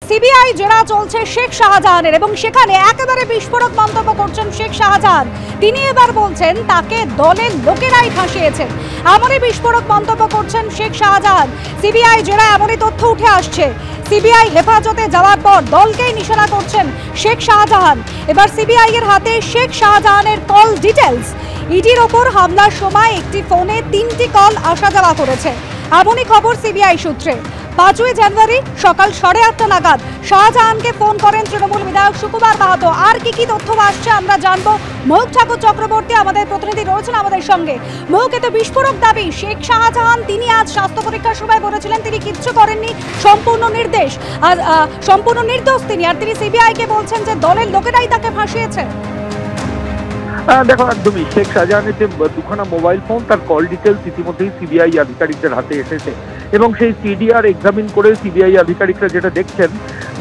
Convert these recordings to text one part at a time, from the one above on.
CBI জেরা চলছে শেখ শাহজাহানের এবং সেখানে একেবারে বিস্ফোরক মন্তব্য করছেন শেখ শাহজাহান। তিনি এবার বলছেন তাকে দলের লোকেরাই ফাঁসিয়েছেন। এমনই বিস্ফোরক মন্তব্য করছেন শেখ শাহজাহান। সিবিআই জেরা এমনই তথ্য উঠে আসছে। সিবিআই হেফাজতে যাওয়ার পর দলকেই নিশানা করছেন শেখ শাহজাহান। এবার সিবিআই এর হাতে শেখ শাহজাহানের কল ডিটেলস। ইডির ওপর হামলার সময় একটি ফোনে 3টি কল আসা যাওয়া করেছে, এমনই খবর সিবিআই সূত্রে। 5ই জানুয়ারি সকাল 8:30 নাগাদ শাহজাহানকে ফোন করেন তৃণমূল বিধায়ক সুকুমার মাহাতো। আর কি তথ্য আসছে আমরা জানবো। মহুক ঠাকুর চক্রবর্তী আমাদের প্রতিনিধি রয়েছেন আমাদের সঙ্গে। মহুক, এত বিস্ফোরক দাবি শেখ শাহজাহান তিনি আজ স্বাস্থ্য পরীক্ষার সময় বলেছিলেন তিনি কিচ্ছু করেননি, সম্পূর্ণ নির্দোষ তিনি। আর তিনি সিবিআই কে বলছেন যে দলের লোকেরাই তাকে ফাঁসিয়েছে। দেখো, একদমই শেখ শাহজাহানের যে দুখানা মোবাইল ফোন, তার কল ডিটেলস ইতিমধ্যেই সিবিআই আধিকারিকদের হাতে এসেছে এবং সেই সিডিআর এক্সামিন করে সিবিআই আধিকারিকরা যেটা দেখছেন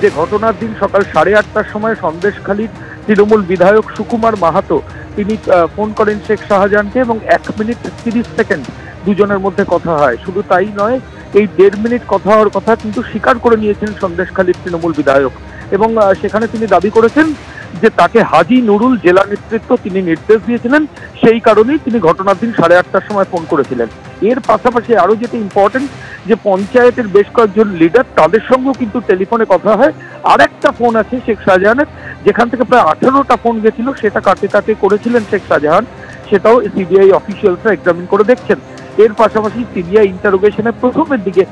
যে ঘটনার দিন সকাল 8:30টার সময় সন্দেশখালীর তৃণমূল বিধায়ক সুকুমার মাহাতো তিনি ফোন করেন শেখ শাহজাহানকে এবং 1 মিনিট 30 সেকেন্ড দুজনের মধ্যে কথা হয়। শুধু তাই নয়, এই 1.5 মিনিট কথা হওয়ার কথা কিন্তু স্বীকার করে নিয়েছেন সন্দেশখালীর তৃণমূল বিধায়ক এবং সেখানে তিনি দাবি করেছেন যে তাকে হাজী নুরুল জেলা নেতৃত্ব তিনি নির্দেশ দিয়েছিলেন, সেই কারণেই তিনি ঘটনার দিন 8:30টার সময় ফোন করেছিলেন। এর পাশাপাশি আরো যেটা ইম্পর্টেন্ট যে পঞ্চায়েতের বেশ কয়েকজন লিডার তাদের সঙ্গেও কিন্তু টেলিফোনে কথা হয়। আর একটা ফোন আছে শেখ শাহজাহানের, যেখান থেকে প্রায় 18টা ফোন গেছিল, সেটা কাটে করেছিলেন শেখ শাহজাহান, সেটাও সিবিআই অফিসিয়ালসরা এক্সামিন করে দেখছেন। এর পাশাপাশি সিবিআই ইন্টারোগেশনের প্রথমের দিকে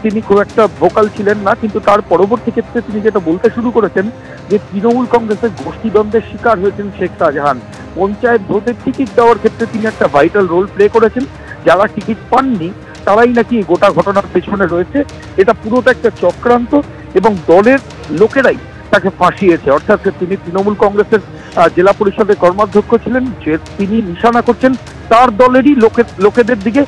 তিনি খুব একটা ভোকাল ছিলেন না, কিন্তু তার পরবর্তী ক্ষেত্রে তিনি যেটা বলতে শুরু করেছেন যে তৃণমূল কংগ্রেসের গোষ্ঠীদ্বন্দ্বের শিকার হয়েছেন শেখ শাহজাহান। পঞ্চায়েত ভোটের টিকিট দেওয়ার ক্ষেত্রে তিনি একটা ভাইটাল রোল প্লে করেছেন। যারা টিকিট পাননি তারাই নাকি গোটা ঘটনার পেছনে রয়েছে। এটা পুরোটা একটা চক্রান্ত এবং দলের লোকেরাই তাকে ফাঁসিয়েছে। অর্থাৎ তিনি তৃণমূল কংগ্রেসের জেলা পরিষদের কর্মাধ্যক্ষ ছিলেন, যে তিনি নিশানা করছেন তার দলেরই লোকেদের দিকে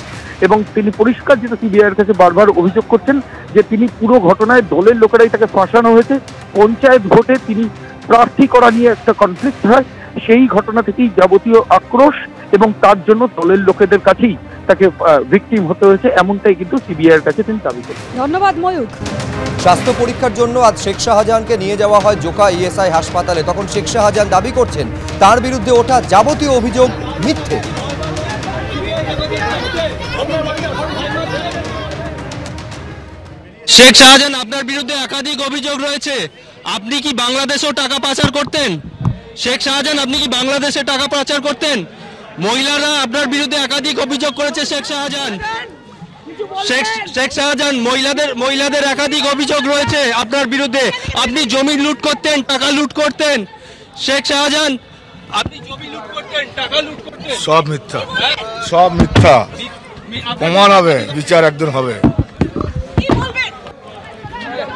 এবং তিনি পরিষ্কার যেটা সিবিআই এর কাছে বারবার অভিযোগ করছেন যে তিনি পুরো ঘটনায় দলের লোকেরাই তাকে ফাঁসানো হয়েছে। পঞ্চায়েত ভোটে তিনি প্রার্থী করা নিয়ে একটা কনফ্লিক্ট হয়, সেই ঘটনা থেকেই যাবতীয় আক্রোশ এবং তার জন্য দলের লোকেদের কাছেই তাকে ভিকটিম হতে হয়েছে, এমনটাই কিন্তু সিবিআই এর কাছে তিনি দাবি করেন। ধন্যবাদ ময়ূক। স্বাস্থ্য পরীক্ষার জন্য আজ শেখ শাহজাহানকে নিয়ে যাওয়া হয় জোকা ইএসআই হাসপাতালে। তখন শেখ শাহজাহান দাবি করছেন তার বিরুদ্ধে ওঠা যাবতীয় অভিযোগ মিথ্যে। শেখ শাহজাহান, আপনার বিরুদ্ধে একাধিক অভিযোগ রয়েছে। আপনি কি বাংলাদেশেও টাকা পাচার করতেন? শেখ শাহজাহান, আপনি কি বাংলাদেশে টাকা পাচার করতেন? মহিলারা আপনার বিরুদ্ধে একাধিক অভিযোগ করেছে শেখ শাহজাহান। শেখ শাহজাহান, মহিলাদের একাধিক অভিযোগ রয়েছে আপনার বিরুদ্ধে। আপনি জমি লুট করতেন, টাকা লুট করতেন। শেখ শাহজাহান, আপনি জমি লুট করতেন, টাকা লুট করতেন। সব মিথ্যা, সব মিথ্যা। প্রমাণ হবে, বিচার একদিন হবে।